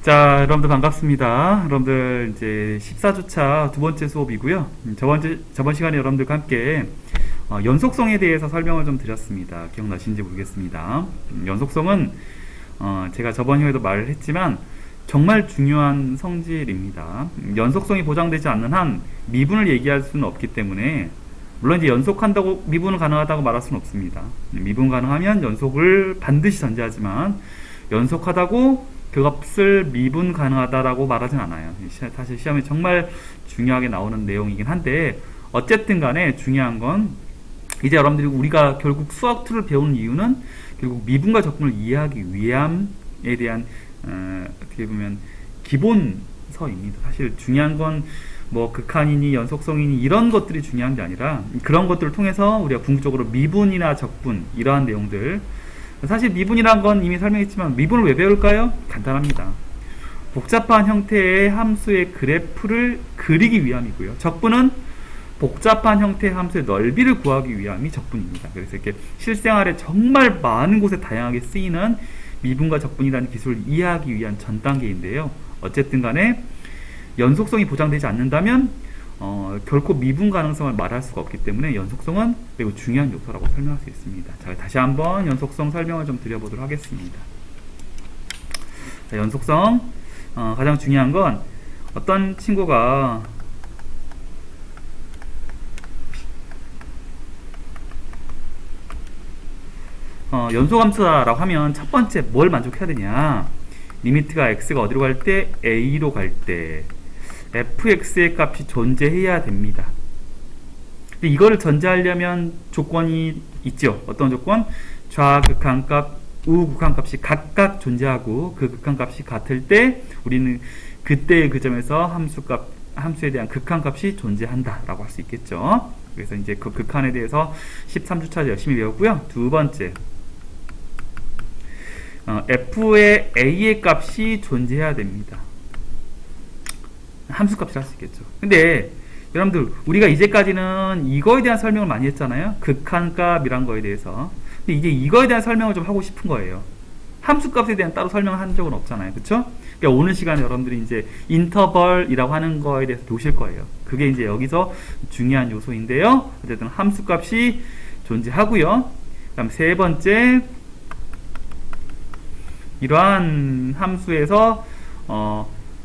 자, 여러분들 반갑습니다. 여러분들 이제 14주차 두 번째 수업이고요. 저번 시간에 여러분들과 함께 연속성에 대해서 설명을 좀 드렸습니다. 기억나시는지 모르겠습니다. 연속성은 제가 저번 시간에도 말을 했지만 정말 중요한 성질입니다. 연속성이 보장되지 않는 한 미분을 얘기할 수는 없기 때문에, 물론 이제 연속한다고 미분은 가능하다고 말할 수는 없습니다. 미분 가능하면 연속을 반드시 전제하지만, 연속하다고 그 값을 미분 가능하다라고 말하진 않아요. 사실 시험에 정말 중요하게 나오는 내용이긴 한데, 어쨌든 간에 중요한 건 이제 여러분들이 우리가 결국 수학 2를 배우는 이유는 결국 미분과 적분을 이해하기 위함에 대한 어떻게 보면 기본서입니다. 사실 중요한 건 뭐 극한이니 연속성이니 이런 것들이 중요한 게 아니라, 그런 것들을 통해서 우리가 궁극적으로 미분이나 적분, 이러한 내용들, 사실 미분이란 건 이미 설명했지만 미분을 왜 배울까요? 간단합니다. 복잡한 형태의 함수의 그래프를 그리기 위함이고요. 적분은 복잡한 형태의 함수의 넓이를 구하기 위함이 적분입니다. 그래서 이렇게 실생활에 정말 많은 곳에 다양하게 쓰이는 미분과 적분이라는 기술을 이해하기 위한 전 단계인데요. 어쨌든 간에 연속성이 보장되지 않는다면 결코 미분 가능성을 말할 수가 없기 때문에 연속성은 매우 중요한 요소라고 설명할 수 있습니다. 자, 다시 한번 연속성 설명을 좀 드려보도록 하겠습니다. 자, 연속성 가장 중요한 건 어떤 친구가 연소함수다라고 하면 첫 번째 뭘 만족해야 되냐, 리미트가 x가 어디로 갈 때? a로 갈 때 fx의 값이 존재해야 됩니다. 근데 이거를 전제하려면 조건이 있죠. 어떤 조건? 좌극한값, 우극한값이 각각 존재하고 그 극한값이 같을 때 우리는 그때의 그 점에서 함수에 대한 극한값이 존재한다 라고 할 수 있겠죠. 그래서 이제 그 극한에 대해서 13주차 열심히 배웠고요. 두 번째, f의 a의 값이 존재해야 됩니다. 함수값이라 할 수 있겠죠. 근데 여러분들 우리가 이제까지는 이거에 대한 설명을 많이 했잖아요. 극한값이란 거에 대해서. 근데 이제 이거에 대한 설명을 좀 하고 싶은 거예요. 함수값에 대한 따로 설명을 한 적은 없잖아요. 그쵸? 그러니까 오늘 시간에 여러분들이 이제 인터벌이라고 하는 거에 대해서 보실 거예요. 그게 이제 여기서 중요한 요소인데요. 어쨌든 함수값이 존재하고요. 그다음 세 번째, 이러한 함수에서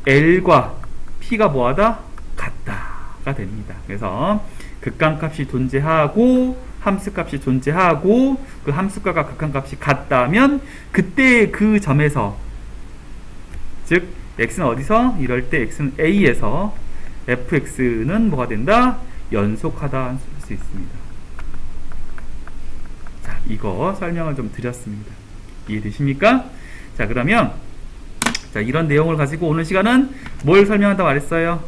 L과 P가 뭐하다? 같다가 됩니다. 그래서 극한값이 존재하고 함수값이 존재하고 그 함수값과 극한값이 같다면 그때 그 점에서, 즉 x는 어디서? 이럴 때 x는 a에서 fx는 뭐가 된다? 연속하다 할 수 있습니다. 자, 이거 설명을 좀 드렸습니다. 이해되십니까? 자, 그러면 자, 이런 내용을 가지고 오늘 시간은 뭘 설명한다고 말했어요?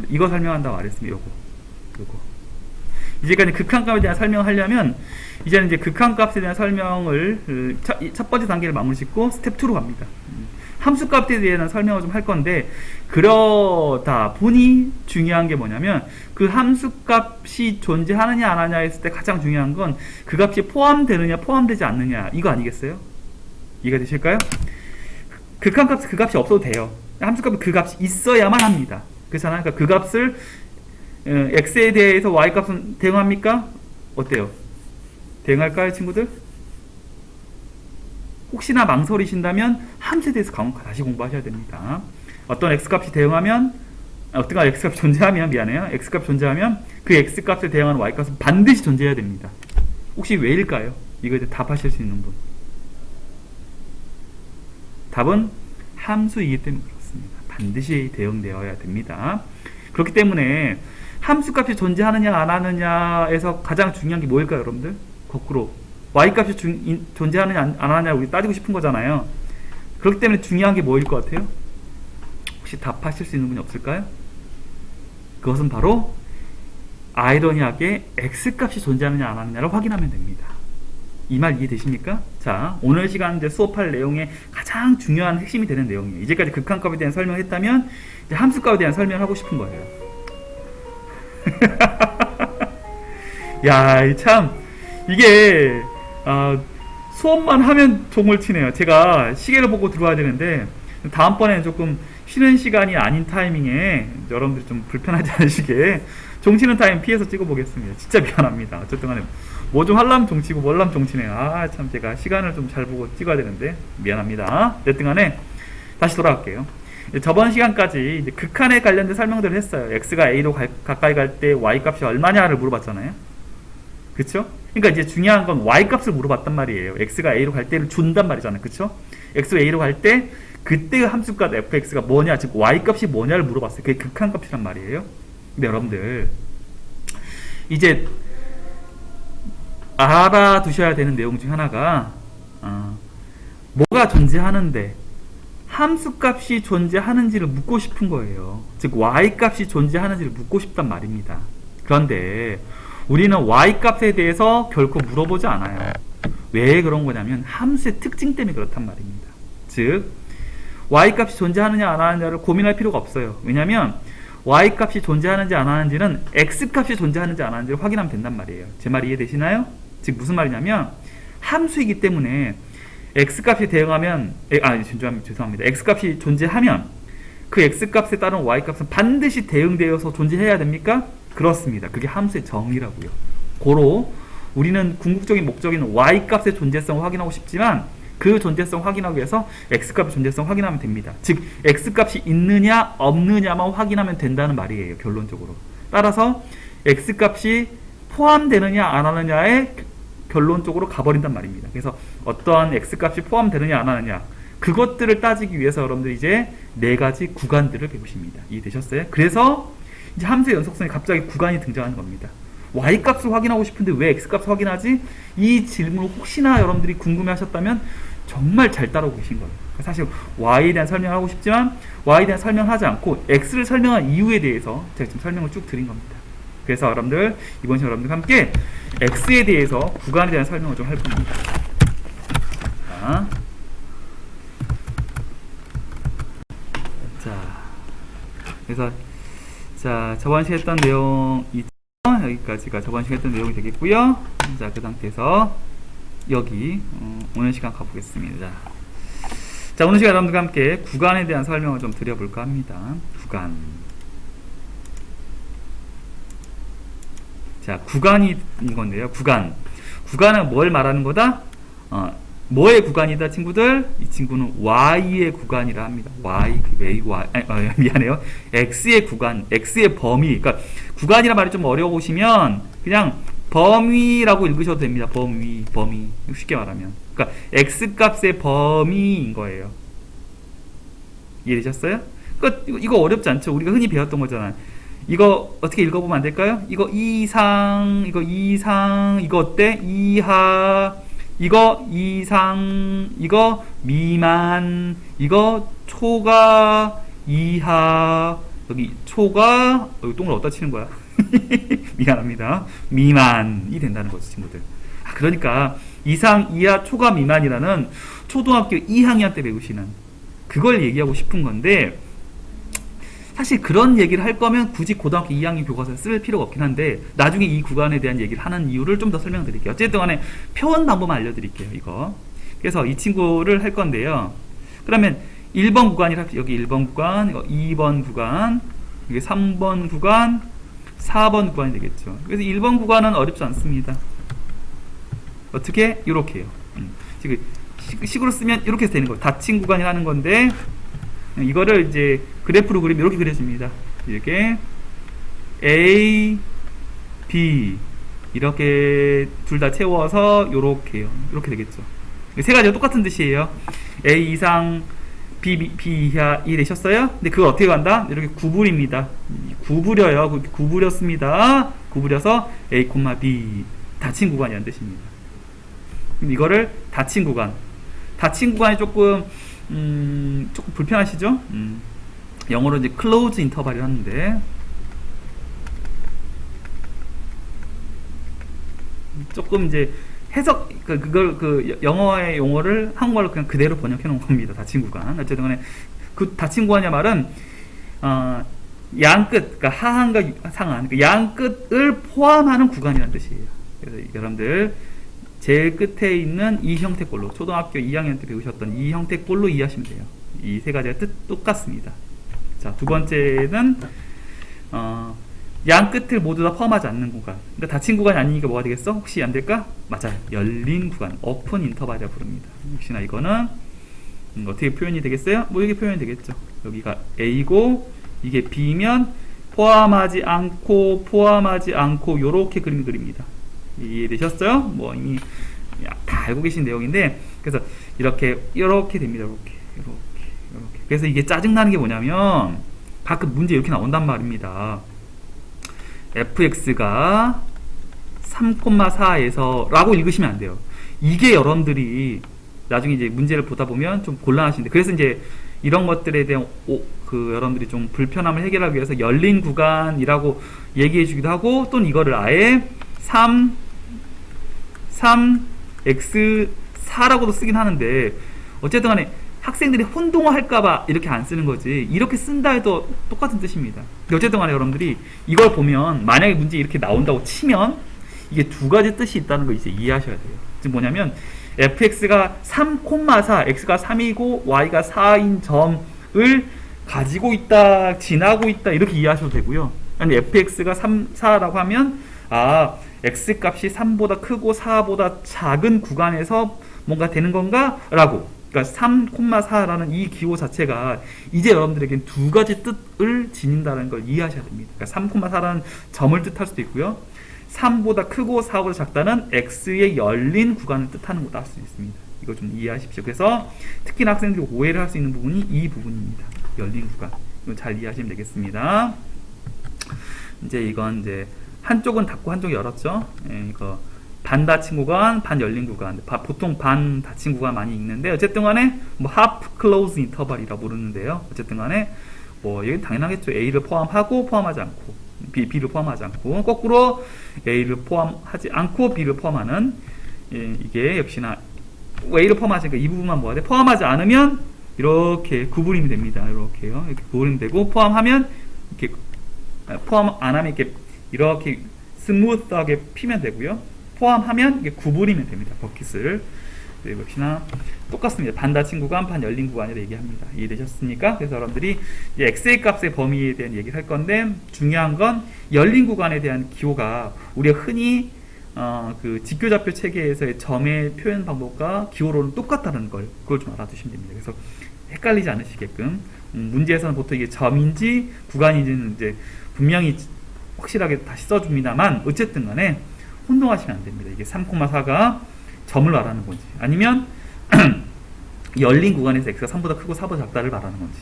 이거 설명한다고 말했습니다. 요거. 이제까지 극한값에 대한 설명을 하려면 이제는 이제 극한값에 대한 설명을 첫 번째 단계를 마무리 짓고 스텝 2로 갑니다. 함수값에 대한 설명을 좀 할 건데, 그러다 보니 중요한 게 뭐냐면 그 함수값이 존재하느냐 안 하느냐 했을 때 가장 중요한 건 그 값이 포함되느냐 포함되지 않느냐, 이거 아니겠어요? 이해가 되실까요? 극한값 그 값이 없어도 돼요. 함수값은 그 값이 있어야만 합니다. 그렇잖아요. 그러니까 그 값을 x에 대해서 y 값은 대응합니까? 어때요? 대응할까요, 친구들? 혹시나 망설이신다면 함수에 대해서 다시 공부하셔야 됩니다. 어떤 x값이 대응하면, 어떤 x값이 존재하면, 미안해요. x값이 존재하면 그 x값에 대응하는 y값은 반드시 존재해야 됩니다. 혹시 왜일까요? 이거에 대해 답하실 수 있는 분. 답은 함수이기 때문에 그렇습니다. 반드시 대응되어야 됩니다. 그렇기 때문에 함수값이 존재하느냐 안 하느냐에서 가장 중요한 게 뭐일까요, 여러분들? 거꾸로 y값이 존재하느냐 안 하느냐 우리 따지고 싶은 거잖아요. 그렇기 때문에 중요한 게 뭐일 것 같아요? 혹시 답하실 수 있는 분이 없을까요? 그것은 바로 아이러니하게 x값이 존재하느냐 안 하느냐를 확인하면 됩니다. 이 말 이해되십니까? 자, 오늘 시간 이제 수업할 내용의 가장 중요한 핵심이 되는 내용이에요. 이제까지 극한값에 대한 설명을 했다면 이제 함수값에 대한 설명을 하고 싶은 거예요. 야, 참 이게 수업만 하면 종을 치네요. 제가 시계를 보고 들어와야 되는데 다음번에는 조금 쉬는 시간이 아닌 타이밍에 여러분들이 좀 불편하지 않으시게 종 치는 타임 피해서 찍어보겠습니다. 진짜 미안합니다. 어쨌든 간에 뭐 좀 하려면 종 치고 뭘 하면 종 치네요. 아, 참 제가 시간을 좀 잘 보고 찍어야 되는데 미안합니다. 어쨌든 간에 다시 돌아갈게요. 저번 시간까지 이제 극한에 관련된 설명들을 했어요. x가 a로 가까이 갈 때 y 값이 얼마냐를 물어봤잖아요. 그쵸? 그러니까 이제 중요한 건 y 값을 물어봤단 말이에요. x가 a로 갈 때를 준단 말이잖아요. 그쵸? x가 a로 갈 때 그때 함수값 fx가 뭐냐, 즉 y 값이 뭐냐를 물어봤어요. 그게 극한 값이란 말이에요. 근데 여러분들 이제 알아두셔야 되는 내용 중 하나가 뭐가 존재하는데 함수값이 존재하는지를 묻고 싶은 거예요. 즉 y값이 존재하는지를 묻고 싶단 말입니다. 그런데 우리는 y값에 대해서 결코 물어보지 않아요. 왜 그런 거냐면 함수의 특징 때문에 그렇단 말입니다. 즉 y값이 존재하느냐 안 하느냐를 고민할 필요가 없어요. 왜냐하면 y값이 존재하는지 안 하는지는 x값이 존재하는지 안 하는지를 확인하면 된단 말이에요. 제 말 이해되시나요? 즉 무슨 말이냐면 함수이기 때문에 x값이 대응하면 죄송합니다. x값이 존재하면 그 x값에 따른 y값은 반드시 대응되어서 존재해야 됩니까? 그렇습니다. 그게 함수의 정의라고요. 고로 우리는 궁극적인 목적인 y값의 존재성을 확인하고 싶지만 그 존재성 확인하기 위해서 x값의 존재성 확인하면 됩니다. 즉 x값이 있느냐 없느냐만 확인하면 된다는 말이에요. 결론적으로. 따라서 x값이 포함되느냐 안 하느냐에 결론적으로 가버린단 말입니다. 그래서 어떠한 x값이 포함되느냐 안 하느냐 그것들을 따지기 위해서 여러분들 이제 네 가지 구간들을 배우십니다. 이해되셨어요? 그래서 이제 함수의 연속성에 갑자기 구간이 등장하는 겁니다. y값을 확인하고 싶은데 왜 x값을 확인하지? 이 질문을 혹시나 여러분들이 궁금해하셨다면 정말 잘 따라오고 계신 거예요. 사실 y에 대한 설명을 하고 싶지만 y에 대한 설명을 하지 않고 x를 설명한 이유에 대해서 제가 지금 설명을 쭉 드린 겁니다. 그래서 여러분들 이번 시간 여러분들과 함께 x에 대해서 구간에 대한 설명을 좀 할 겁니다. 그래서 저번 시간에 했던 내용 여기까지가 저번 시간에 했던 내용이 되겠고요. 자, 그 상태에서 여기 오늘 시간 가보겠습니다. 자, 오늘 시간 여러분들과 함께 구간에 대한 설명을 좀 드려볼까 합니다. 구간. 자, 구간이 건데요. 구간은 뭘 말하는 거다? 뭐의 구간이다, 친구들? 이 친구는 y의 구간이라 합니다. 미안해요. x의 구간, x의 범위. 그러니까 구간이란 말이 좀 어려우시면 그냥 범위라고 읽으셔도 됩니다. 범위. 쉽게 말하면. 그러니까 x값의 범위인 거예요. 이해되셨어요? 그러니까 이거 어렵지 않죠? 우리가 흔히 배웠던 거잖아요. 이거 어떻게 읽어보면 안 될까요? 이거 이상, 이거 어때? 이하, 이거 이상, 이거 미만, 이거 초과, 이하, 여기 초과, 여기 똥을 어디다 치는 거야? 미안합니다. 미만이 된다는 거죠, 친구들. 그러니까 이상, 이하, 초과, 미만이라는 초등학교 2학년 때 배우시는 그걸 얘기하고 싶은 건데, 사실 그런 얘기를 할 거면 굳이 고등학교 2학년 교과서에 쓸 필요가 없긴 한데 나중에 이 구간에 대한 얘기를 하는 이유를 좀 더 설명드릴게요. 어쨌든 간에 표현 방법만 알려드릴게요. 이거. 그래서 이 친구를 할 건데요. 그러면 1번 구간이라 여기 1번 구간, 이거 2번 구간, 이게 3번 구간, 4번 구간이 되겠죠. 그래서 1번 구간은 어렵지 않습니다. 어떻게? 이렇게요. 지금 식으로 쓰면 이렇게 되는 거예요. 닫힌 구간이라는 건데 이거를 이제 그래프로 그리면 이렇게 그려집니다. 이렇게 A, B 이렇게 둘 다 채워서 이렇게요. 이렇게 되겠죠. 세 가지가 똑같은 뜻이에요. A 이상 B 이하 이해되셨어요? 근데 그걸 어떻게 간다? 이렇게 구부립니다. 구부려요. 구부렸습니다. 구부려서 A, B 닫힌 구간이라는 뜻입니다. 이거를 닫힌 구간이 조금 불편하시죠? 영어로 이제 close interval이라고 하는데 조금 이제 해석 영어의 용어를 한국말로 그냥 그대로 번역해 놓은 겁니다. 닫힌 구간. 어쨌든 간에 그 닫힌 구간이란 말은 양끝, 그러니까 하한과 상한, 그 양끝을 포함하는 구간이라는 뜻이에요. 그래서 여러분들 제일 끝에 있는 이 형태꼴로 초등학교 2학년 때 배우셨던 이 형태꼴로 이해하시면 돼요. 이 세 가지가 똑같습니다. 자, 두 번째는 양 끝을 모두 다 포함하지 않는 구간. 그러니까 닫힌 구간이 아니니까 뭐가 되겠어? 혹시 안 될까? 맞아요. 열린 구간, 오픈 인터벌이라 부릅니다. 역시나 이거는 어떻게 표현이 되겠어요? 뭐 이렇게 표현이 되겠죠. 여기가 A고 이게 B면 포함하지 않고 요렇게 그림 그립니다. 이해되셨어요? 뭐 이미 다 알고 계신 내용인데, 그래서 이렇게 됩니다. 이렇게. 그래서 이게 짜증나는 게 뭐냐면 가끔 문제 이렇게 나온단 말입니다. fx가 3,4에서 라고 읽으시면 안 돼요. 이게 여러분들이 나중에 이제 문제를 보다 보면 좀 곤란하신데, 그래서 이제 이런 것들에 대한 여러분들이 좀 불편함을 해결하기 위해서 열린 구간이라고 얘기해 주기도 하고, 또는 이거를 아예 3x4라고도 쓰긴 하는데, 어쨌든 간에 학생들이 혼동을 할까봐 이렇게 안 쓰는 거지, 이렇게 쓴다 해도 똑같은 뜻입니다. 어쨌든 간에 여러분들이 이걸 보면 만약에 문제 이렇게 나온다고 치면 이게 두 가지 뜻이 있다는 걸 이제 이해하셔야 돼요. 지금 뭐냐면 fx가 3,4, x가 3이고 y가 4인 점을 가지고 있다, 지나고 있다, 이렇게 이해하셔도 되고요. 아니 fx가 3, 4라고 하면 x 값이 3보다 크고 4보다 작은 구간에서 뭔가 되는 건가? 라고. 그러니까 3,4라는 이 기호 자체가 이제 여러분들에겐 두 가지 뜻을 지닌다는 걸 이해하셔야 됩니다. 그러니까 3,4라는 점을 뜻할 수도 있고요. 3보다 크고 4보다 작다는 x의 열린 구간을 뜻하는 것도 할 수 있습니다. 이거 좀 이해하십시오. 그래서 특히나 학생들이 오해를 할 수 있는 부분이 이 부분입니다. 열린 구간. 이거 잘 이해하시면 되겠습니다. 이제 이건 이제 한쪽은 닫고 한쪽이 열었죠. 이거 반 닫힌 구간, 반 열린 구간. 보통 반 닫힌 구간 많이 읽는데, 어쨌든 간에 뭐 half close interval이라고 부르는데요. 어쨌든 간에 뭐 이게 당연하겠죠. A를 포함하고 포함하지 않고, B를 포함하지 않고, 거꾸로 A를 포함하지 않고 B를 포함하는, 이게 역시나 A를 포함하지 않으니까 이 부분만 뭐가 돼? 포함하지 않으면 이렇게 구부림이 됩니다. 이렇게요. 이렇게 구부림 되고, 포함하면 이렇게, 포함 안 하면 이렇게 스무스하게 피면 되고요. 포함하면 이게 구부리면 됩니다. 버킷을. 역시나 똑같습니다. 반 닫힌 구간, 반 열린 구간이라 얘기합니다. 이해되셨습니까? 그래서 여러분들이 이제 x의 값의 범위에 대한 얘기를 할 건데, 중요한 건 열린 구간에 대한 기호가 우리가 흔히 그 직교좌표 체계에서의 점의 표현 방법과 기호로는 똑같다는 걸, 그걸 좀 알아두시면 됩니다. 그래서 헷갈리지 않으시게끔, 문제에서는 보통 이게 점인지 구간인지는 이제 분명히 확실하게 다시 써줍니다만, 어쨌든 간에 혼동하시면 안 됩니다. 이게 3,4가 점을 말하는 건지, 아니면 열린 구간에서 x가 3보다 크고 4보다 작다를 말하는 건지.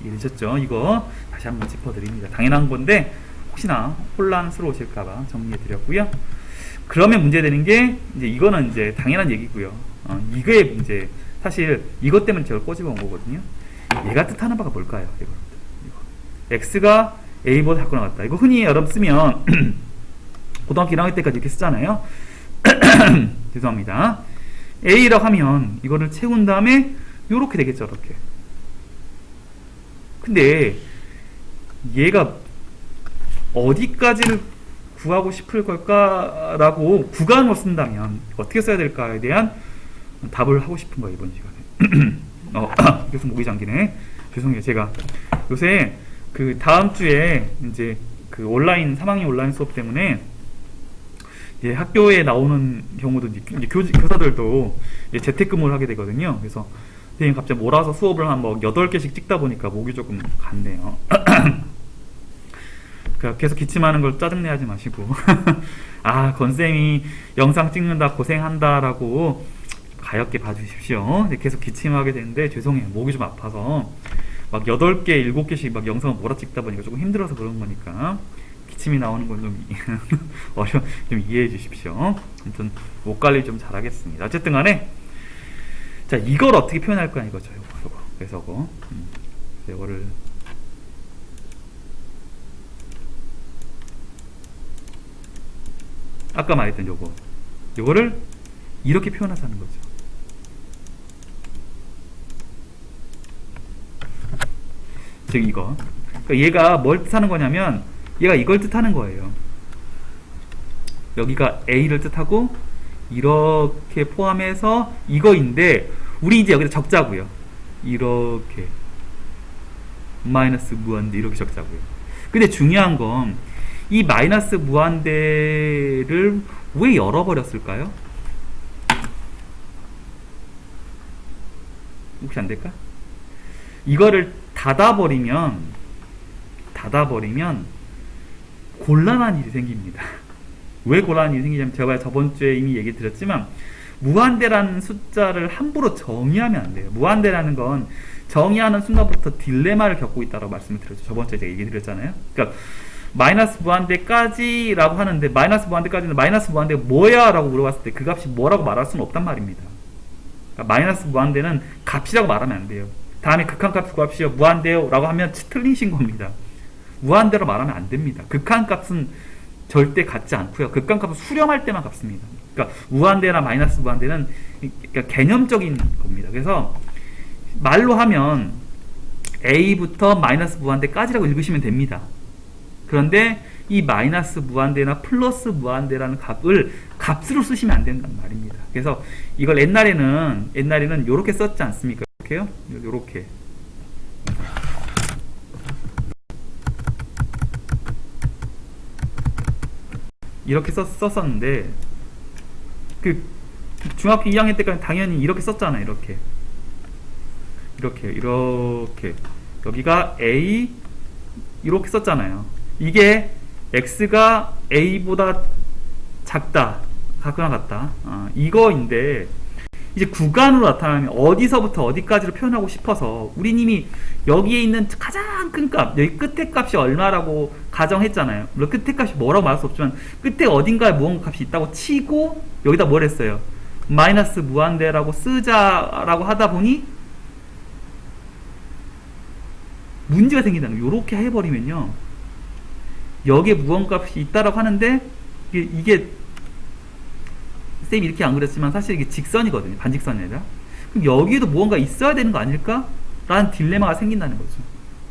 이해되셨죠? 이거 다시 한번 짚어드립니다. 당연한 건데 혹시나 혼란스러우실까봐 정리해드렸고요. 그러면 문제되는 게, 이제 이거는 이제 당연한 얘기고요. 이거의 문제, 사실 이것 때문에 제가 꼬집어 온 거거든요. 얘가 뜻하는 바가 뭘까요? 이거. x가 a보다 작고 나갔다. 이거 흔히 여러분 쓰면 고등학교 1학년 때까지 이렇게 쓰잖아요. 죄송합니다. A라고 하면 이거를 채운 다음에 요렇게 되겠죠. 이렇게. 근데 얘가 어디까지를 구하고 싶을 걸까라고 구간으로 쓴다면 어떻게 써야 될까에 대한 답을 하고 싶은 거예요. 이번 시간에. 계속 목이 잠기네. 죄송해요. 제가 요새 그 다음 주에 이제 그 온라인 3학년 온라인 수업 때문에 이제 학교에 나오는 경우도 이제 교사들도 이제 재택근무를 하게 되거든요. 그래서 선생님 갑자기 몰아서 수업을 한 뭐 8개씩 찍다 보니까 목이 조금 갔네요. 계속 기침하는 걸 짜증내지 마시고 건쌤이 영상 찍는다 고생한다 라고 가볍게 봐주십시오. 계속 기침하게 되는데 죄송해요. 목이 좀 아파서 막 8개, 7개씩 막 영상을 몰아찍다 보니까 조금 힘들어서 그런 거니까 기침이 나오는 건 좀 좀 이해해 주십시오. 아무튼 목 관리 좀 잘하겠습니다. 어쨌든 간에 자, 이걸 어떻게 표현할 거야 이거죠. 요거. 그래서 이거를 아까 말했던 요거를 이렇게 표현하자는 거죠. 즉 이거. 그러니까 얘가 뭘 뜻하는 거냐면 얘가 이걸 뜻하는 거예요. 여기가 A를 뜻하고 이렇게 포함해서 이거인데 우리 이제 여기다 적자고요. 이렇게 마이너스 무한대 이렇게 적자고요. 근데 중요한 건 이 마이너스 무한대를 왜 열어버렸을까요? 혹시 안 될까? 이거를 닫아버리면 곤란한 일이 생깁니다. 왜 곤란한 일이 생기냐면 제가 저번 주에 이미 얘기 드렸지만 무한대라는 숫자를 함부로 정의하면 안 돼요. 무한대라는 건 정의하는 순간부터 딜레마를 겪고 있다고 말씀을 드렸죠. 저번 주에 제가 얘기 드렸잖아요. 그러니까 마이너스 무한대까지 라고 하는데 마이너스 무한대까지는 마이너스 무한대가 뭐야? 라고 물어봤을 때 그 값이 뭐라고 말할 수는 없단 말입니다. 그러니까 마이너스 무한대는 값이라고 말하면 안 돼요. 다음에 극한값 구합시오. 무한대요 라고 하면 틀리신 겁니다. 무한대로 말하면 안 됩니다. 극한값은 절대 같지 않고요. 극한값은 수렴할 때만 같습니다. 그러니까 무한대나 마이너스 무한대는 그러니까 개념적인 겁니다. 그래서 말로 하면 a부터 마이너스 무한대까지라고 읽으시면 됩니다. 그런데 이 마이너스 무한대나 플러스 무한대라는 값으로 쓰시면 안 된단 말입니다. 그래서 이걸 옛날에는 이렇게 썼지 않습니까? 이렇게요? 이렇게. 이렇게 썼었는데 그 중학교 2학년 때까지 당연히 이렇게 썼잖아요. 이렇게 여기가 a 이렇게 썼잖아요. 이게 x가 a보다 작다, 같거나 같다. 이거인데 이제 구간으로 나타나면 어디서부터 어디까지로 표현하고 싶어서 우린 이미 여기에 있는 가장 큰 값, 여기 끝에 값이 얼마라고 가정했잖아요. 물론 끝에 값이 뭐라고 말할 수 없지만 끝에 어딘가에 무언가 값이 있다고 치고 여기다 뭘 했어요? 마이너스 무한대라고 쓰자라고 하다 보니 문제가 생긴다는 거예요. 이렇게 해버리면요. 여기에 무언값이 있다라고 하는데 이게 쌤이 이렇게 안 그렸지만 사실 이게 직선이거든요. 반직선이 아니라. 그럼 여기에도 무언가 있어야 되는 거 아닐까? 라는 딜레마가 생긴다는 거죠.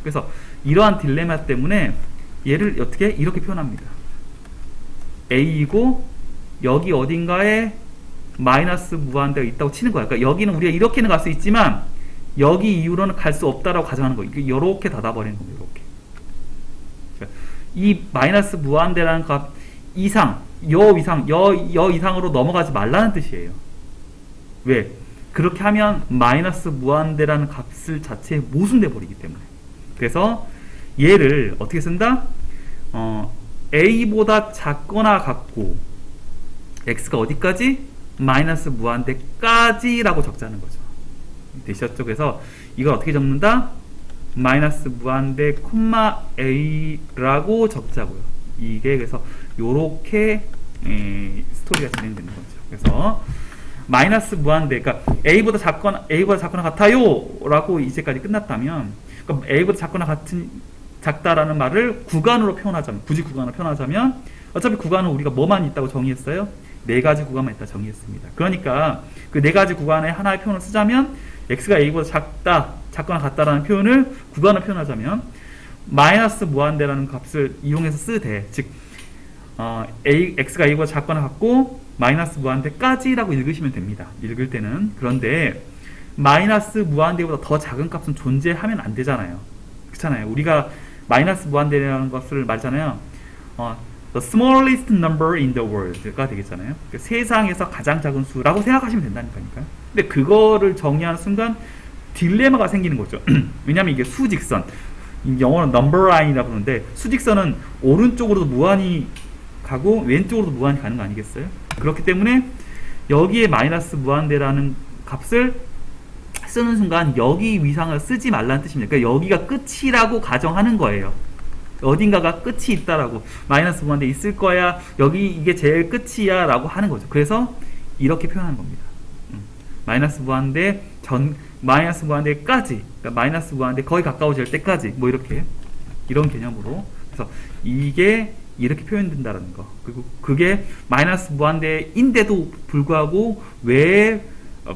그래서 이러한 딜레마 때문에 얘를 어떻게? 이렇게 표현합니다. a이고 여기 어딘가에 마이너스 무한대가 있다고 치는 거야. 그러니까 여기는 우리가 이렇게는 갈 수 있지만 여기 이후로는 갈 수 없다라고 가정하는 거예요. 이렇게 닫아버리는 거예요. 이렇게. 이 마이너스 무한대라는 값 이상, 여 이상으로 넘어가지 말라는 뜻이에요. 왜? 그렇게 하면 마이너스 무한대라는 값을 자체에 모순돼 버리기 때문에. 그래서 얘를 어떻게 쓴다? a보다 작거나 같고 x가 어디까지? 마이너스 무한대까지라고 적자는 거죠. 되셨죠? 그래서 이걸 어떻게 적는다? 마이너스 무한대 콤마 a라고 적자고요. 이게 그래서 요렇게 스토리가 진행되는 거죠. 그래서 마이너스 무한대, 그러니까 a보다 작거나 같아요라고 이제까지 끝났다면, 그러니까 a보다 작다라는 말을 구간으로 표현하자면, 굳이 구간으로 표현하자면, 어차피 구간은 우리가 뭐만 있다고 정의했어요? 네 가지 구간만 있다 정의했습니다. 그러니까 그 네 가지 구간에 하나의 표현을 쓰자면 x가 a보다 작거나 같다라는 표현을 구간으로 표현하자면 마이너스 무한대라는 값을 이용해서 쓰되, 즉 x가 a보다 작거나 같고 마이너스 무한대까지라고 읽으시면 됩니다. 읽을 때는. 그런데 마이너스 무한대보다 더 작은 값은 존재하면 안 되잖아요. 그렇잖아요. 우리가 마이너스 무한대라는 것을 말잖아요. The smallest number in the world가 되겠잖아요. 그러니까 세상에서 가장 작은 수라고 생각하시면 된다니까요. 근데 그거를 정의하는 순간 딜레마가 생기는 거죠. 왜냐하면 이게 수직선, 영어는 number line이라고 부르는데 수직선은 오른쪽으로도 무한히 가고 왼쪽으로도 무한히 가는 거 아니겠어요? 그렇기 때문에 여기에 마이너스 무한대라는 값을 쓰는 순간 여기 위상을 쓰지 말라는 뜻입니다. 그러니까 여기가 끝이라고 가정하는 거예요. 어딘가가 끝이 있다라고, 마이너스 무한대 있을 거야, 여기 이게 제일 끝이야 라고 하는 거죠. 그래서 이렇게 표현하는 겁니다. 마이너스 무한대까지, 그러니까 마이너스 무한대 거의 가까워질 때까지, 뭐 이렇게, 이런 개념으로. 그래서 이게 이렇게 표현된다는 거. 그리고 그게 마이너스 무한대인데도 불구하고 왜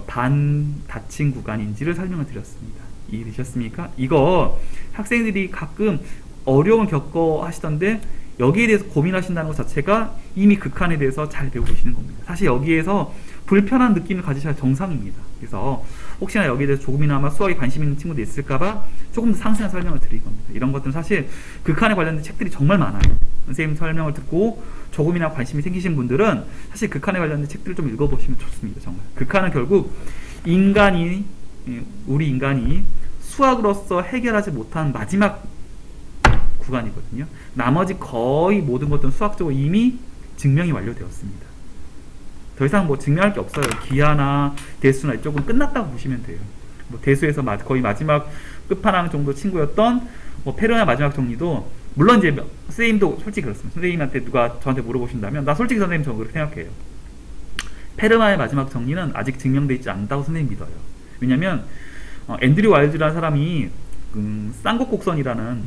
반닫힌 구간인지를 설명을 드렸습니다. 이해되셨습니까? 이거 학생들이 가끔 어려움을 겪어 하시던데 여기에 대해서 고민하신다는 것 자체가 이미 극한에 대해서 잘 배우고 계시는 겁니다. 사실 여기에서 불편한 느낌을 가지셔야 정상입니다. 그래서 혹시나 여기에 대해서 조금이나마 수학에 관심 있는 친구도 있을까봐 조금 더 상세한 설명을 드릴 겁니다. 이런 것들은 사실 극한에 관련된 책들이 정말 많아요. 선생님 설명을 듣고 조금이나 관심이 생기신 분들은 사실 극한에 관련된 책들을 좀 읽어보시면 좋습니다. 정말 극한은 결국 우리 인간이 수학으로서 해결하지 못한 마지막 구간이거든요. 나머지 거의 모든 것들은 수학적으로 이미 증명이 완료되었습니다. 더 이상 뭐 증명할 게 없어요. 기하나 대수나 이쪽은 끝났다고 보시면 돼요. 뭐 대수에서 거의 마지막 끝판왕 정도 친구였던 뭐 페르마 마지막 정리도, 물론 이제 선생님도 솔직히 그렇습니다. 선생님한테 누가 저한테 물어보신다면 나 솔직히 선생님 저는 그렇게 생각해요. 페르마의 마지막 정리는 아직 증명되어 있지 않다고 선생님 믿어요. 왜냐면 앤드류 와일드라는 사람이 쌍곡곡선이라는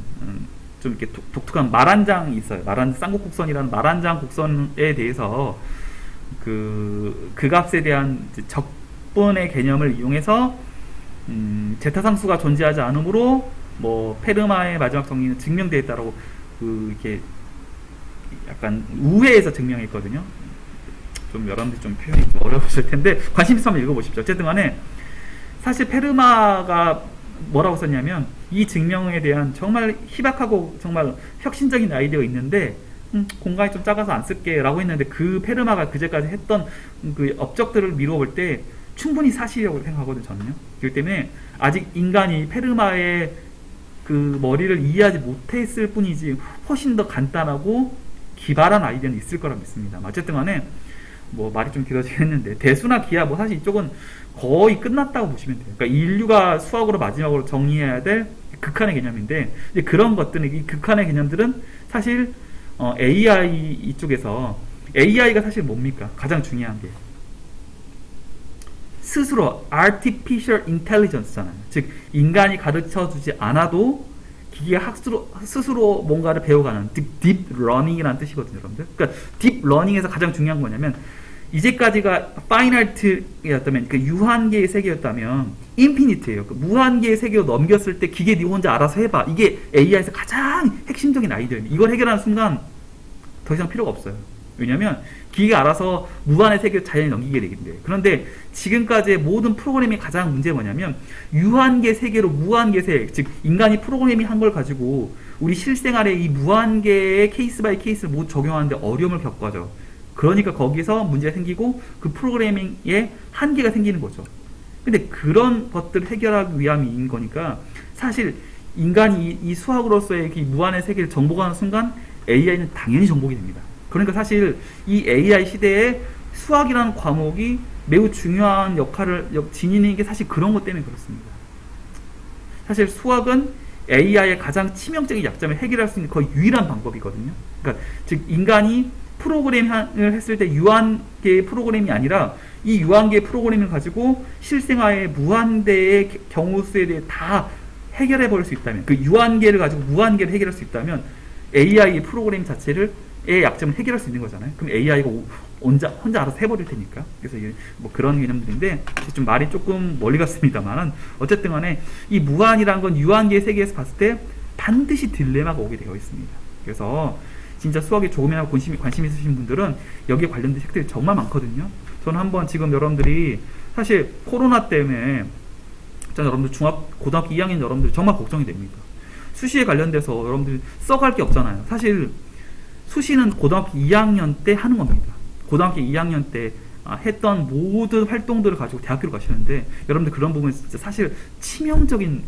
좀 이렇게 독특한 말한장이 있어요. 쌍곡곡선이라는 말한장 곡선에 대해서 그 값에 대한 적분의 개념을 이용해서 제타상수가 존재하지 않으므로 뭐 페르마의 마지막 정리는 증명되었다라고 이렇게 약간 우회해서 증명했거든요. 좀 여러분들 좀 표현이 좀 어려우실 텐데 관심 있으면 읽어보십시오. 어쨌든 간에 사실 페르마가 뭐라고 썼냐면 이 증명에 대한 정말 희박하고 정말 혁신적인 아이디어가 있는데 공간이 좀 작아서 안 쓸게 라고 했는데, 그 페르마가 그제까지 했던 그 업적들을 미루어 볼 때 충분히 사실이라고 생각하거든요. 저는요. 그렇기 때문에 아직 인간이 페르마의 그 머리를 이해하지 못했을 뿐이지 훨씬 더 간단하고 기발한 아이디어는 있을 거라 믿습니다. 어쨌든 간에 뭐 말이 좀 길어지긴 했는데 대수나 기하 뭐 사실 이쪽은 거의 끝났다고 보시면 돼요. 그러니까 인류가 수학으로 마지막으로 정리해야 될 극한의 개념인데, 이제 그런 것들은, 이 극한의 개념들은 사실 AI 이쪽에서 AI가 사실 뭡니까? 가장 중요한 게 스스로 Artificial Intelligence잖아요. 즉 인간이 가르쳐주지 않아도 기계가 스스로 뭔가를 배워가는 Deep Learning이라는 뜻이거든요, 여러분들. 그러니까 Deep Learning에서 가장 중요한 건 뭐냐면, 이제까지가 파이널트였다면, 그 유한계의 세계였다면 인피니트예요. 그 무한계의 세계로 넘겼을 때 기계 니 혼자 알아서 해봐. 이게 AI에서 가장 핵심적인 아이디어입니다. 이걸 해결하는 순간 더 이상 필요가 없어요. 왜냐하면 기계가 알아서 무한의 세계를 자연히 넘기게 되기 때문에. 그런데 지금까지의 모든 프로그래밍의 가장 문제가 뭐냐면 유한계 세계로 무한계 세계, 즉 인간이 프로그래밍 한 걸 가지고 우리 실생활에 이 무한계의 케이스 바이 케이스를 모두 적용하는데 어려움을 겪어죠. 그러니까 거기서 문제가 생기고 그 프로그래밍에 한계가 생기는 거죠. 근데 그런 것들을 해결하기 위함인 거니까 사실 인간이 이 수학으로서의 이 무한의 세계를 정복하는 순간 AI는 당연히 정복이 됩니다. 그러니까 사실 이 AI 시대에 수학이라는 과목이 매우 중요한 역할을 지니는 게 사실 그런 것 때문에 그렇습니다. 사실 수학은 AI의 가장 치명적인 약점을 해결할 수 있는 거의 유일한 방법이거든요. 그러니까 즉 인간이 프로그램을 했을 때 유한계의 프로그램이 아니라 이 유한계의 프로그램을 가지고 실생활의 무한대의 경우수에 대해 다 해결해 버릴 수 있다면, 그 유한계를 가지고 무한계를 해결할 수 있다면 AI 프로그램 자체의 약점을 해결할 수 있는 거잖아요. 그럼 AI가 혼자 알아서 해버릴 테니까. 그래서 뭐 그런 개념들인데 좀 말이 조금 멀리 갔습니다만은 어쨌든 간에 이 무한이라는 건 유한계의 세계에서 봤을 때 반드시 딜레마가 오게 되어 있습니다. 그래서 진짜 수학에 조금이나마 관심 있으신 분들은 여기에 관련된 책들이 정말 많거든요. 저는 한번 지금 여러분들이 사실 코로나 때문에 여러분들 고등학교 2학년 여러분들 정말 걱정이 됩니다. 수시에 관련돼서 여러분들 써갈 게 없잖아요. 사실 수시는 고등학교 2학년 때 하는 겁니다. 고등학교 2학년 때 했던 모든 활동들을 가지고 대학교를 가시는데 여러분들 그런 부분에 진짜 사실 치명적인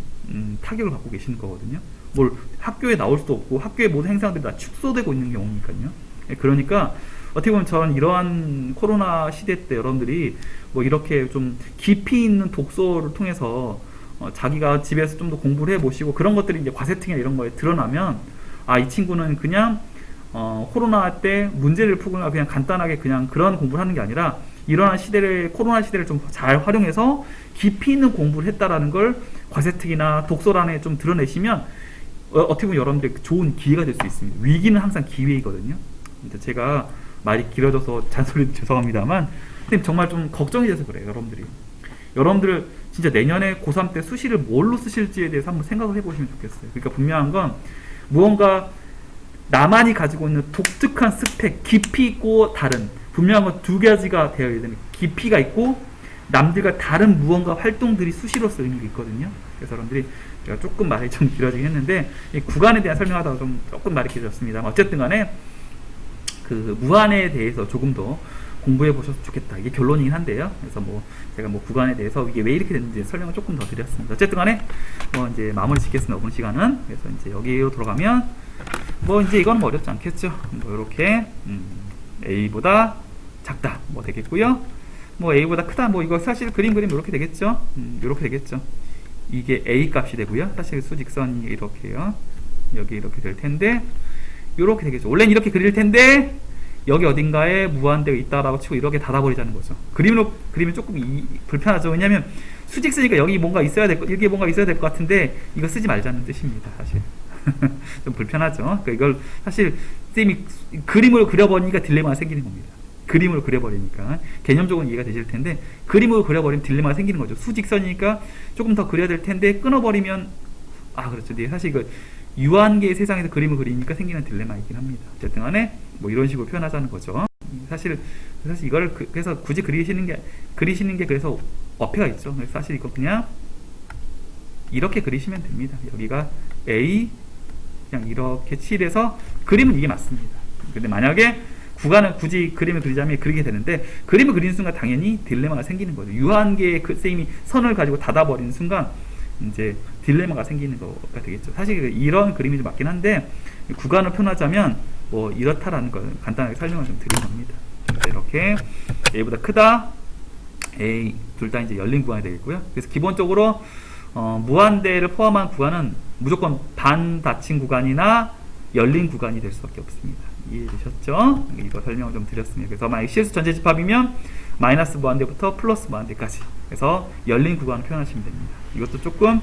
타격을 받고 계시는 거거든요. 뭘 학교에 나올 수도 없고 학교의 모든 행사들이 다 축소되고 있는 경우니까요. 그러니까 어떻게 보면 저는 이러한 코로나 시대 때 여러분들이 뭐 이렇게 좀 깊이 있는 독서를 통해서 자기가 집에서 좀 더 공부를 해보시고 그런 것들이 이제 과세팅이나 이런 거에 드러나면 이 친구는 그냥 코로나 때 문제를 풀거나 그냥 간단하게 그냥 그런 공부를 하는 게 아니라 이러한 코로나 시대를 좀 잘 활용해서 깊이 있는 공부를 했다라는 걸 과세특이나 독서란에 좀 드러내시면 어떻게 보면 여러분들 좋은 기회가 될 수 있습니다. 위기는 항상 기회이거든요. 제가 말이 길어져서 잔소리 죄송합니다만 선생님 정말 좀 걱정이 돼서 그래요. 여러분들 진짜 내년에 고3 때 수시를 뭘로 쓰실지에 대해서 한번 생각을 해보시면 좋겠어요. 그러니까 분명한 건 무언가 나만이 가지고 있는 독특한 스펙, 깊이 있고 다른, 분명한 건 두 가지가 되어야 되는, 깊이가 있고 남들과 다른 무언가 활동들이 수시로서 의미가 있거든요. 그래서 여러분들이 제가 조금 말이 좀 길어지긴 했는데 이 구간에 대한 설명하다가 조금 말이 길어졌습니다. 어쨌든 간에 그 무한에 대해서 조금 더 공부해 보셔도 좋겠다. 이게 결론이긴 한데요. 그래서 뭐 제가 뭐 구간에 대해서 이게 왜 이렇게 됐는지 설명을 조금 더 드렸습니다. 어쨌든 간에 뭐 이제 마무리 짓겠습니다. 오늘 시간은. 그래서 이제 여기로 들어가면 뭐 이제 이건 뭐 어렵지 않겠죠. 뭐 이렇게 A보다 작다 뭐 되겠고요. 뭐 A보다 크다 뭐 이거 사실 그림 이렇게 되겠죠. 이렇게 되겠죠. 이게 A 값이 되고요. 사실 수직선이 이렇게요. 여기 이렇게 될 텐데 이렇게 되겠죠. 원래는 이렇게 그릴 텐데 여기 어딘가에 무한대가 있다라고 치고 이렇게 닫아버리자는 거죠. 그림이 조금 불편하죠. 왜냐하면 수직선이니까 여기 뭔가 있어야 될 것, 여기 뭔가 있어야 될 것 같은데 이거 쓰지 말자는 뜻입니다. 사실 좀 불편하죠. 그러니까 이걸 사실 쌤이 그림으로 그려버리니까 딜레마가 생기는 겁니다. 그림으로 그려버리니까 개념적으로 이해가 되실 텐데 그림으로 그려버리면 딜레마가 생기는 거죠. 수직선이니까 조금 더 그려야 될 텐데 끊어버리면 그렇죠. 사실 이거 유한계의 세상에서 그림을 그리니까 생기는 딜레마이긴 합니다. 어쨌든 간에 뭐 이런 식으로 표현하자는 거죠. 사실 이걸 그래서 굳이 그리시는 게 그래서 어폐가 있죠. 그래서 사실 이거 그냥 이렇게 그리시면 됩니다. 여기가 A 그냥 이렇게 칠해서 그림은 이게 맞습니다. 근데 만약에 구간을 굳이 그림을 그리자면 그리게 되는데 그림을 그리는 순간 당연히 딜레마가 생기는 거죠. 유한계의 그 쌤이 선을 가지고 닫아버리는 순간 이제 딜레마가 생기는 거가 되겠죠. 사실 이런 그림이 좀 맞긴 한데 구간을 표현하자면 뭐 이렇다라는 걸 간단하게 설명을 좀 드린 겁니다. 이렇게 A보다 크다 A 둘 다 이제 열린 구간이 되겠고요. 그래서 기본적으로 무한대를 포함한 구간은 무조건 반닫힌 구간이나 열린 구간이 될 수밖에 없습니다. 이해되셨죠? 이거 설명을 좀 드렸습니다. 그래서 만약 실수 전체 집합이면 마이너스 무한대부터 플러스 무한대까지 그래서 열린 구간을 표현하시면 됩니다. 이것도 조금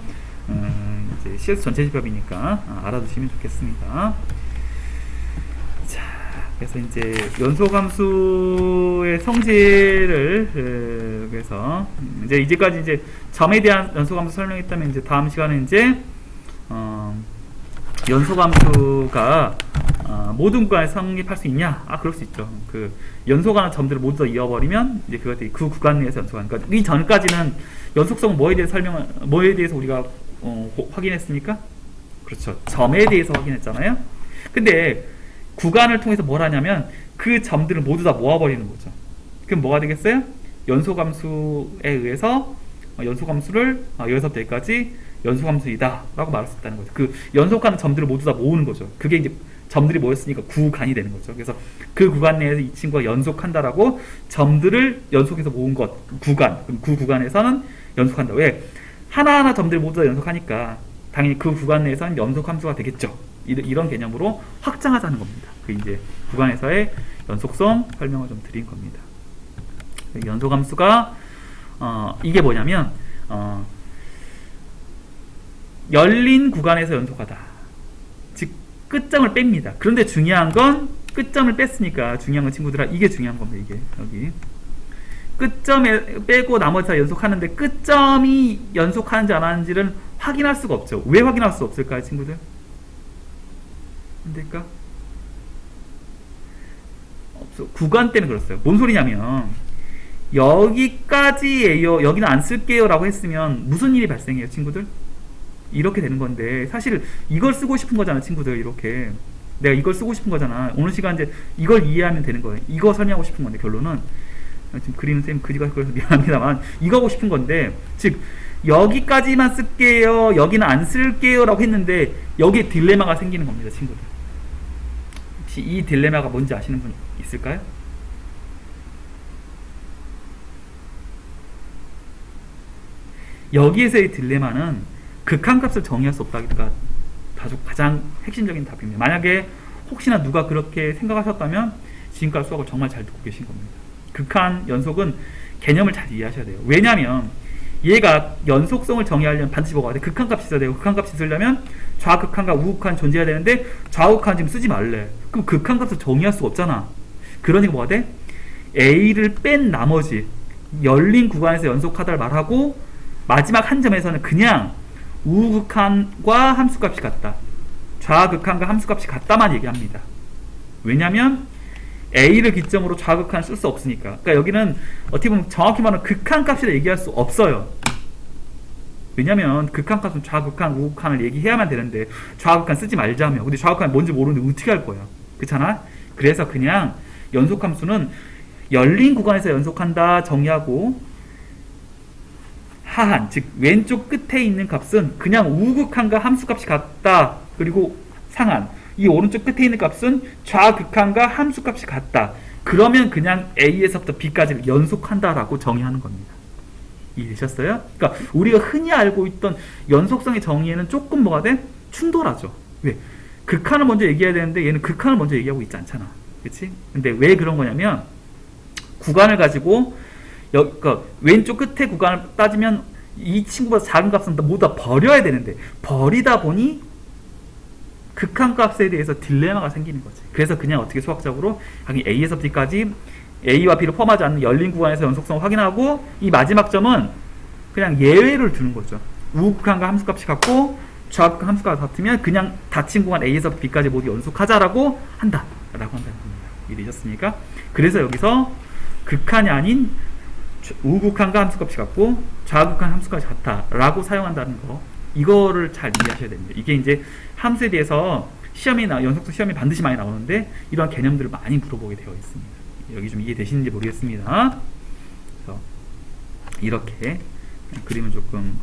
이제 실수 전체 집합이니까 알아두시면 좋겠습니다. 자, 그래서 이제 연소함수의 성질을 그래서 이제까지 이제 점에 대한 연소함수 설명했다면 이제 다음 시간에 이제 연소함수가 모든 구간에 성립할 수 있냐? 그럴 수 있죠. 그 연속하는 점들을 모두 다 이어버리면 이제 그 구간 내에서 연속하는. 그러니까 이 전까지는 연속성 뭐에 대해서 우리가 확인했습니까? 그렇죠. 점에 대해서 확인했잖아요. 근데 구간을 통해서 뭘 하냐면 그 점들을 모두 다 모아버리는 거죠. 그럼 뭐가 되겠어요? 연소함수에 의해서 연소함수를 여기서부터 여기까지 연소함수이다 라고 말할 수 있다는 거죠. 그 연속하는 점들을 모두 다 모으는 거죠. 그게 이제 점들이 모였으니까 구간이 되는 거죠. 그래서 그 구간 내에서 이 친구가 연속한다라고 점들을 연속해서 모은 것, 구간. 그럼 그 구간에서는 연속한다. 왜? 하나하나 점들을 모두 다 연속하니까 당연히 그 구간 내에서는 연속함수가 되겠죠. 이런 개념으로 확장하자는 겁니다. 그 이제 구간에서의 연속성 설명을 좀 드린 겁니다. 연속함수가 이게 뭐냐면 열린 구간에서 연속하다. 즉 끝점을 뺍니다. 그런데 중요한 건 끝점을 뺐으니까 중요한 건 친구들아 이게 중요한 겁니다. 이게 여기 끝점에 빼고 나머지 다 연속하는데 끝점이 연속하는지 안 하는지를 확인할 수가 없죠. 왜 확인할 수 없을까요, 친구들? 안 될까? 없어. 구간 때문에 그렇어요. 뭔 소리냐면 여기까지예요. 여기는 안 쓸게요 라고 했으면 무슨 일이 발생해요, 친구들? 이렇게 되는 건데 사실 이걸 쓰고 싶은 거잖아, 친구들. 이렇게 내가 이걸 쓰고 싶은 거잖아. 오늘 시간 이제 이걸 이해하면 되는 거예요. 이거 설명하고 싶은 건데 결론은 지금 그리는 쌤 그지가 그래서 미안합니다만 이거 하고 싶은 건데 즉 여기까지만 쓸게요, 여기는 안 쓸게요 라고 했는데 여기에 딜레마가 생기는 겁니다, 친구들. 혹시 이 딜레마가 뭔지 아시는 분 있을까요? 여기에서의 딜레마는 극한값을 정의할 수 없다기가 가장 핵심적인 답입니다. 만약에 혹시나 누가 그렇게 생각하셨다면 지금까지 수학을 정말 잘 듣고 계신 겁니다. 극한 연속은 개념을 잘 이해하셔야 돼요. 왜냐하면 얘가 연속성을 정의하려면 반드시 뭐가 돼? 극한값이 있어야 돼요. 극한값이 있으려면 좌극한과 우극한 존재해야 되는데 좌극한 지금 쓰지 말래. 그럼 극한값을 정의할 수가 없잖아. 그러니까 뭐가 돼? A를 뺀 나머지 열린 구간에서 연속하다를 말하고 마지막 한 점에서는 그냥 우극한과 함수값이 같다, 좌극한과 함수값이 같다만 얘기합니다. 왜냐면 A를 기점으로 좌극한을 쓸 수 없으니까. 그러니까 여기는 어떻게 보면 정확히 말하면 극한값이라 얘기할 수 없어요. 왜냐면 극한값은 좌극한, 우극한을 얘기해야만 되는데 좌극한 쓰지 말자며. 근데 좌극한이 뭔지 모르는데 어떻게 할 거야? 그렇잖아? 그래서 그냥 연속함수는 열린 구간에서 연속한다 정의하고, 하한, 즉 왼쪽 끝에 있는 값은 그냥 우극한과 함수값이 같다. 그리고 상한, 이 오른쪽 끝에 있는 값은 좌극한과 함수값이 같다. 그러면 그냥 A에서부터 B까지를 연속한다라고 정의하는 겁니다. 이해되셨어요? 그러니까 우리가 흔히 알고 있던 연속성의 정의에는 조금 뭐가 돼? 충돌하죠. 왜? 극한을 먼저 얘기해야 되는데 얘는 극한을 먼저 얘기하고 있지 않잖아. 그치? 근데 왜 그런 거냐면, 구간을 가지고 그러니까 왼쪽 끝에 구간을 따지면 이 친구보다 작은 값은 모두 다 버려야 되는데, 버리다 보니 극한값에 대해서 딜레마가 생기는 거지. 그래서 그냥 어떻게 수학적으로 A에서 B까지 A와 B를 포함하지 않는 열린 구간에서 연속성을 확인하고, 이 마지막 점은 그냥 예외를 두는 거죠. 우극한과 함수값이 같고 좌극한 함수가 같으면 그냥 닫힌 구간 A에서 B까지 모두 연속하자라고 한다 라고 한다는 겁니다. 이해되셨습니까? 그래서 여기서 극한이 아닌 우극한과 함수값이 같고 좌극한 함수값이 같다 라고 사용한다는 거, 이거를 잘 이해하셔야 됩니다. 이게 이제 함수에 대해서 연속성 시험이 반드시 많이 나오는데 이런 개념들을 많이 물어보게 되어 있습니다. 여기 좀 이해되시는지 모르겠습니다. 그래서 이렇게 그림을 조금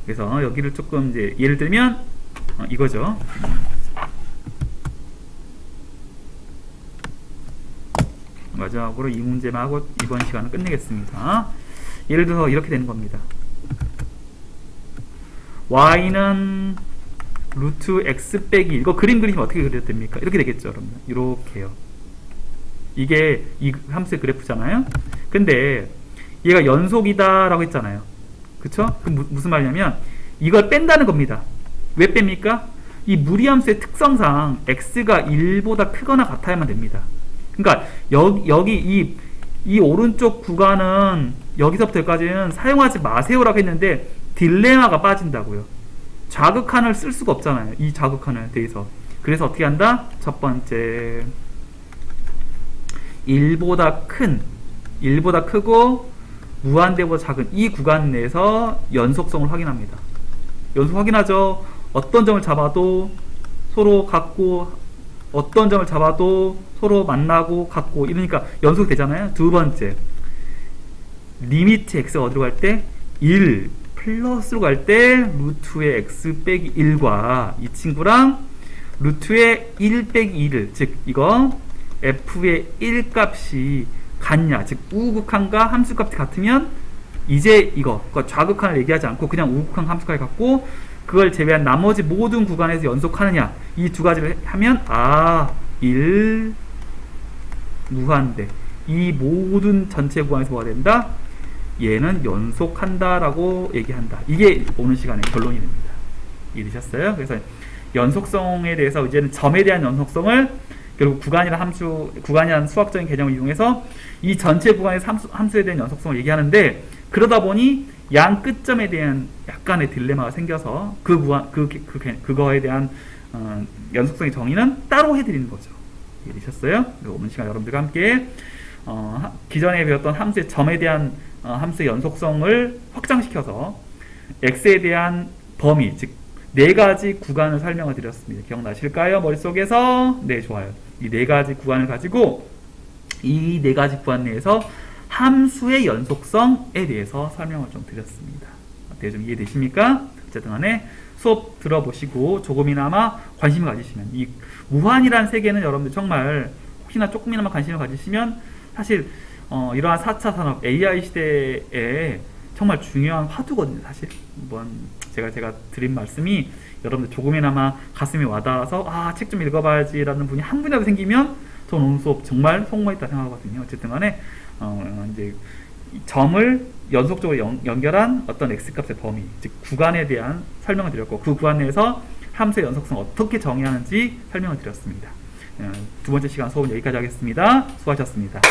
그래서 여기를 조금 이제 예를 들면 이거죠. 마지막으로 이 문제만 하고 이번 시간은 끝내겠습니다. 예를 들어서 이렇게 되는 겁니다. y는 루트 x 빼기 1. 이거 그림 그리시면 어떻게 그려야 됩니까? 이렇게 되겠죠, 여러분. 이렇게요. 이게 이 함수의 그래프잖아요. 근데 얘가 연속이다 라고 했잖아요. 그쵸? 그럼 무슨 말이냐면 이걸 뺀다는 겁니다. 왜 뺍니까? 이 무리함수의 특성상 x가 1보다 크거나 같아야만 됩니다. 그러니까 여기 이 오른쪽 구간은 여기서부터 여기까지는 사용하지 마세요라고 했는데 딜레마가 빠진다고요. 좌극한을 쓸 수가 없잖아요. 이 좌극한을 대해서. 그래서 어떻게 한다? 첫 번째, 1보다 크고 무한대보다 작은 이 구간 내에서 연속성을 확인합니다. 연속 확인하죠. 어떤 점을 잡아도 서로 같고, 어떤 점을 잡아도 서로 만나고 같고, 이러니까 연속이 되잖아요. 두 번째, 리미트 x가 어디로 갈 때? 1 플러스로 갈 때 루트의 x 빼기 1과 이 친구랑 루트의 1 빼기 2를, 즉 이거 f의 1 값이 같냐, 즉 우극한과 함수값이 같으면 이제 이거 좌극한을 얘기하지 않고 그냥 우극한 함수값이 같고, 그걸 제외한 나머지 모든 구간에서 연속하느냐, 이 두 가지를 하면 1 무한대, 이 모든 전체 구간에서 뭐가 된다? 얘는 연속한다라고 얘기한다. 이게 오늘 시간의 결론이 됩니다. 이해되셨어요? 그래서 연속성에 대해서 이제는 점에 대한 연속성을 결국 구간이라는 수학적인 개념을 이용해서 이 전체 구간의 함수에 대한 연속성을 얘기하는데, 그러다 보니 양 끝점에 대한 약간의 딜레마가 생겨서 그거에 대한 연속성의 정의는 따로 해드리는 거죠. 이해되셨어요? 오늘 시간 여러분들과 함께 기존에 배웠던 함수의 점에 대한 함수의 연속성을 확장시켜서 x에 대한 범위, 즉 4가지 구간을 설명을 드렸습니다. 기억나실까요? 머릿속에서? 네, 좋아요. 이 4가지 구간을 가지고 이 4가지 구간 내에서 함수의 연속성에 대해서 설명을 좀 드렸습니다. 어때요? 좀 이해되십니까? 어쨌든 간에 수업 들어보시고 조금이나마 관심을 가지시면, 이 무한이라는 세계는 여러분들 정말 혹시나 조금이나마 관심을 가지시면 사실 이러한 4차 산업 AI 시대에 정말 중요한 화두거든요. 사실 제가 드린 말씀이 여러분들 조금이나마 가슴에 와닿아서 책 좀 읽어봐야지 라는 분이 한 분이라도 생기면 저는 오늘 수업 정말 성공했다 생각하거든요. 어쨌든 간에 이제 점을 연속적으로 연결한 어떤 x값의 범위, 즉 구간에 대한 설명을 드렸고, 그 구간 내에서 함수의 연속성 어떻게 정의하는지 설명을 드렸습니다. 두 번째 시간 수업은 여기까지 하겠습니다. 수고하셨습니다.